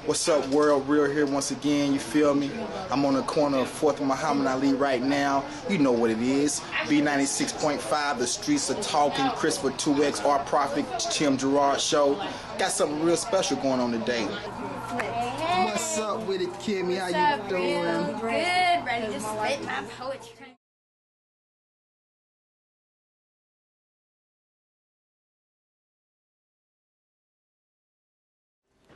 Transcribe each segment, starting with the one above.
What's up, world? Real here once again, you feel me? I'm on the corner of 4th and Muhammad Ali right now. You know what it is. B96.5, the streets are talking. Christopher 2X, our prophet, Tim Gerard show. Got something real special going on today. Hey. What's up with it, Kimmy? How you doing? Good, ready to spit my poetry.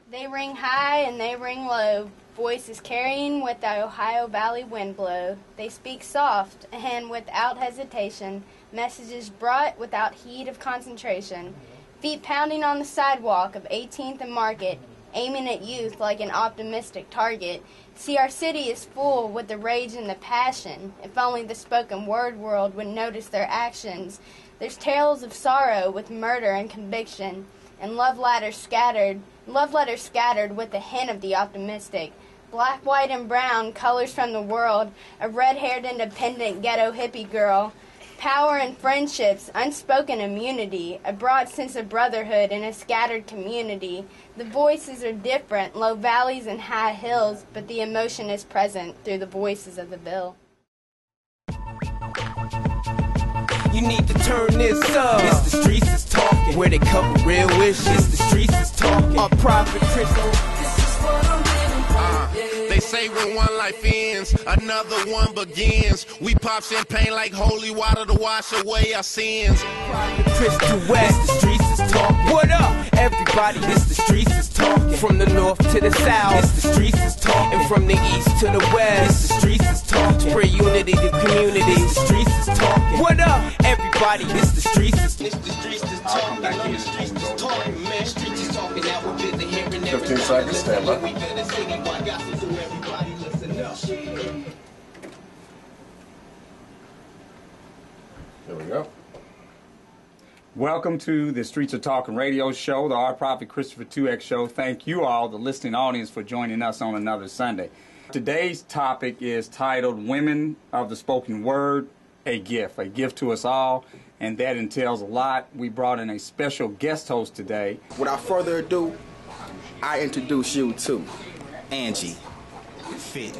They ring high and they ring low, voices carrying with the Ohio Valley wind blow. They speak soft and without hesitation, messages brought without heat of concentration. Feet pounding on the sidewalk of 18th and Market, aiming at youth like an optimistic target. See, our city is full with the rage and the passion. If only the spoken word world would notice their actions. There's tales of sorrow with murder and conviction, and love letters scattered with a hint of the optimistic. Black, white, and brown, colors from the world, a red-haired independent ghetto hippie girl. Power and friendships, unspoken immunity, a broad sense of brotherhood in a scattered community. The voices are different, low valleys and high hills, but the emotion is present through the voices of the bill. You need to turn this up. It's the streets is talking. Where they cover real wishes. It's the streets is talking. Our prophet Crystal. This is what I'm living for. They say when one life ends, another one begins. We pop champagne like holy water to wash away our sins. Prophet Crystal West. The streets is talking. What up, everybody? It's the streets is talking. From the north to the south. It's the streets is talking. And from the east to the west. It's the streets is talking. Spread unity to community. It's the streets is talking. What up, everybody? It's the streets is talking. It's the streets is talking. The streets is talking, man. Streets is talking. Now we're busy hearing 15 seconds, stand by. There we go. Welcome to the Streets of Talking radio show, the Our Prophet Christopher 2X show. Thank you all, the listening audience, for joining us on another Sunday. Today's topic is titled Women of the Spoken Word, a gift to us all, and that entails a lot. We brought in a special guest host today. Without further ado, I introduce you to Angie. Fit.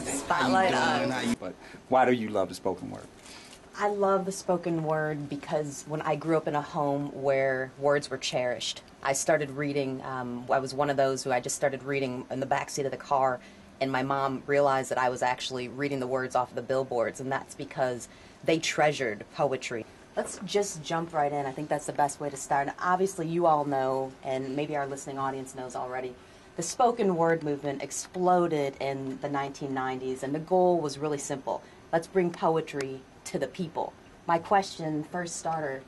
Spotlight on. But why do you love the spoken word? I love the spoken word because when I grew up in a home where words were cherished, I started reading. I was one of those who I just started reading in the backseat of the car, and my mom realized that I was actually reading the words off of the billboards, and that's because they treasured poetry. Let's just jump right in. I think that's the best way to start. Obviously, you all know, and maybe our listening audience knows already, the spoken word movement exploded in the 1990s, and the goal was really simple. Let's bring poetry to the people. My question, first starter,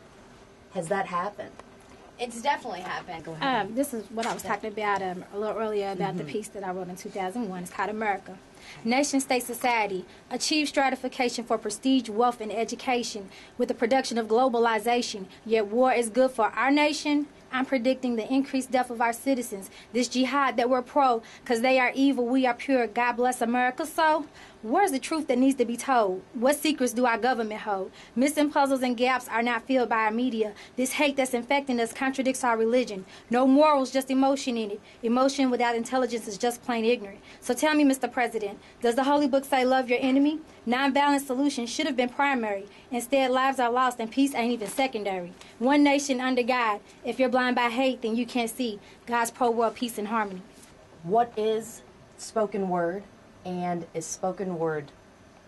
has that happened? It's definitely happened. Go ahead. This is what I was talking about a little earlier about the piece that I wrote in 2001. It's called America. Nation-state society achieve stratification for prestige, wealth, and education with the production of globalization. Yet war is good for our nation. I'm predicting the increased death of our citizens. This jihad that we're pro, because they are evil, we are pure. God bless America. So, where's the truth that needs to be told? What secrets do our government hold? Missing puzzles and gaps are not filled by our media. This hate that's infecting us contradicts our religion. No morals, just emotion in it. Emotion without intelligence is just plain ignorant. So tell me, Mr. President, does the Holy Book say love your enemy? Nonviolent solutions should have been primary. Instead, lives are lost and peace ain't even secondary. One nation under God. If you're blind by hate, then you can't see God's pro-world peace and harmony. What is spoken word? And is spoken word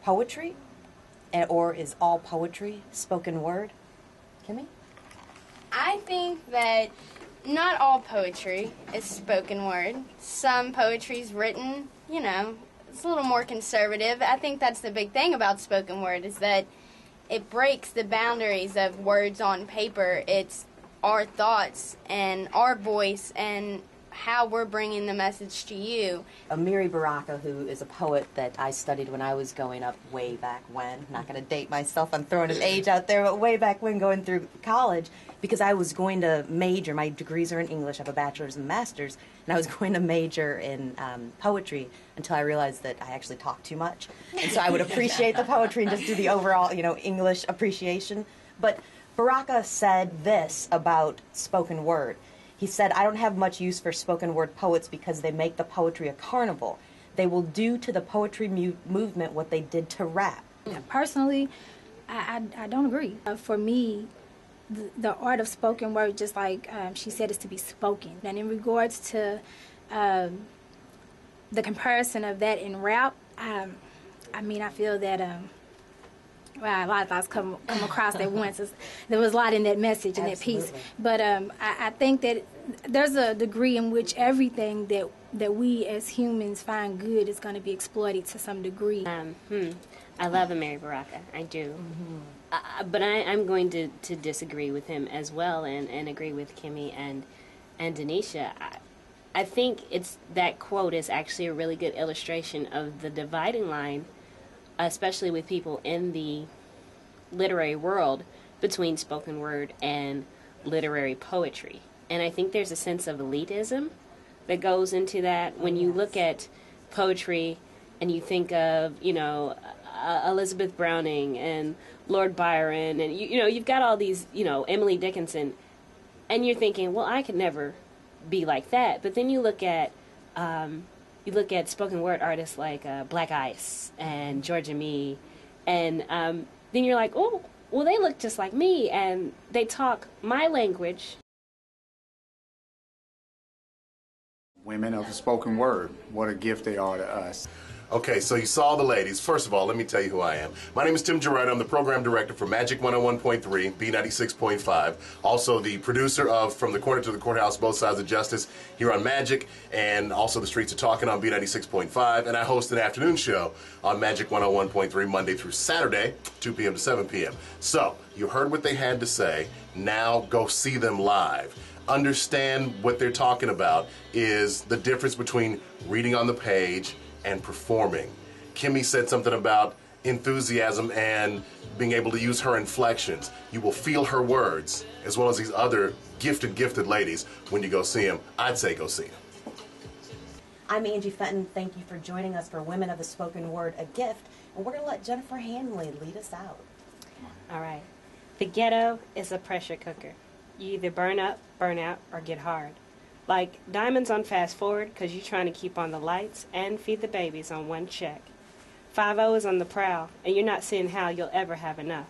poetry? Or is all poetry spoken word? Kimmy? I think that not all poetry is spoken word. Some poetry's written, you know, it's a little more conservative. I think that's the big thing about spoken word is that it breaks the boundaries of words on paper. It's our thoughts and our voice and how we're bringing the message to you. Amiri Baraka, who is a poet that I studied when I was going up way back when. Not going to date myself, I'm throwing an age out there, but way back when going through college, because I was going to major, my degrees are in English, I have a bachelor's and master's, and I was going to major in poetry until I realized that I actually talk too much. And so I would appreciate the poetry and just do the overall, you know, English appreciation. But Baraka said this about spoken word. He said, I don't have much use for spoken word poets because they make the poetry a carnival. They will do to the poetry movement what they did to rap. Personally, I don't agree. For me, the art of spoken word, just like she said, is to be spoken. And in regards to the comparison of that in rap, I mean, I feel that well, a lot of thoughts come across at once. There was a lot in that message and that piece. But I think that there's a degree in which everything that we as humans find good is going to be exploited to some degree. I love Amiri Baraka. I do. But I'm going to disagree with him as well and agree with Kimmy and Denisha. I think that quote is actually a really good illustration of the dividing line, especially with people in the literary world, between spoken word and literary poetry. And I think there's a sense of elitism that goes into that. When you look at poetry and you think of, Elizabeth Browning and Lord Byron, and you've got all these, Emily Dickinson, and you're thinking, well, I could never be like that. But then you look at spoken word artists like Black Ice and Georgia Me, and then you're like, oh, well, they look just like me, and they talk my language. Women of the spoken word, what a gift they are to us. Okay, so you saw the ladies. First of all, let me tell you who I am. My name is Tim Gerard. I'm the program director for Magic 101.3, B96.5. Also the producer of From the Corner to the Courthouse, Both Sides of Justice here on Magic, and also The Streets Are Talking on B96.5. And I host an afternoon show on Magic 101.3 Monday through Saturday, 2 p.m. to 7 p.m. So you heard what they had to say. Now go see them live. Understand what they're talking about is the difference between reading on the page and performing. Kimmy said something about enthusiasm and being able to use her inflections. You will feel her words, as well as these other gifted ladies when you go see them. I'd say go see them. I'm Angie Fenton. Thank you for joining us for Women of the Spoken Word, a gift. And we're going to let Jennifer Hanley lead us out. All right. The ghetto is a pressure cooker. You either burn up, burn out, or get hard. Like diamonds on fast forward because you're trying to keep on the lights and feed the babies on one check. 5-0 is on the prowl, and you're not seeing how you'll ever have enough.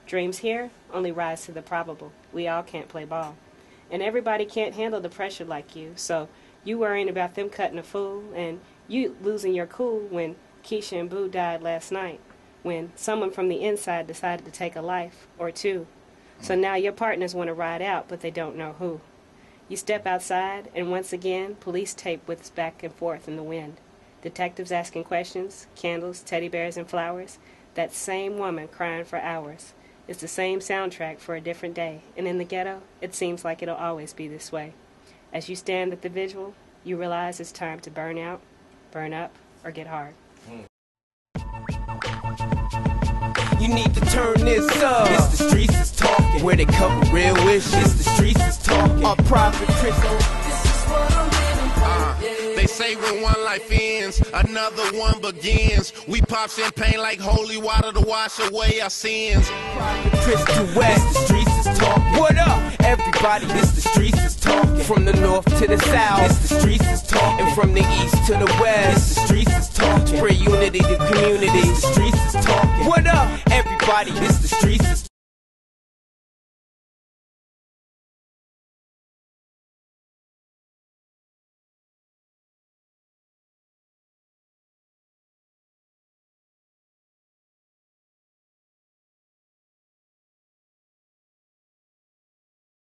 Dreams here only rise to the probable. We all can't play ball. And everybody can't handle the pressure like you, so you worrying about them cutting a fool, and you losing your cool when Keisha and Boo died last night, when someone from the inside decided to take a life or two. So now your partners want to ride out, but they don't know who. You step outside, and once again, police tape whips back and forth in the wind. Detectives asking questions, candles, teddy bears, and flowers. That same woman crying for hours. It's the same soundtrack for a different day. And in the ghetto, it seems like it'll always be this way. As you stand at the visual, you realize it's time to burn out, burn up, or get hard. You need to turn this up. It's the streets is talking. Where they cover real issues. It's the streets is talking. Our prophet Crystal. They say when one life ends, another one begins. We pop champagne like holy water to wash away our sins. Crystal West, the streets is talking. What up, everybody? It's the streets is talking. From the north to the south, it's the streets is talking. And from the east to the west, it's the streets is talking. Spread unity to community, it's the streets is talking. What up, everybody? It's the streets is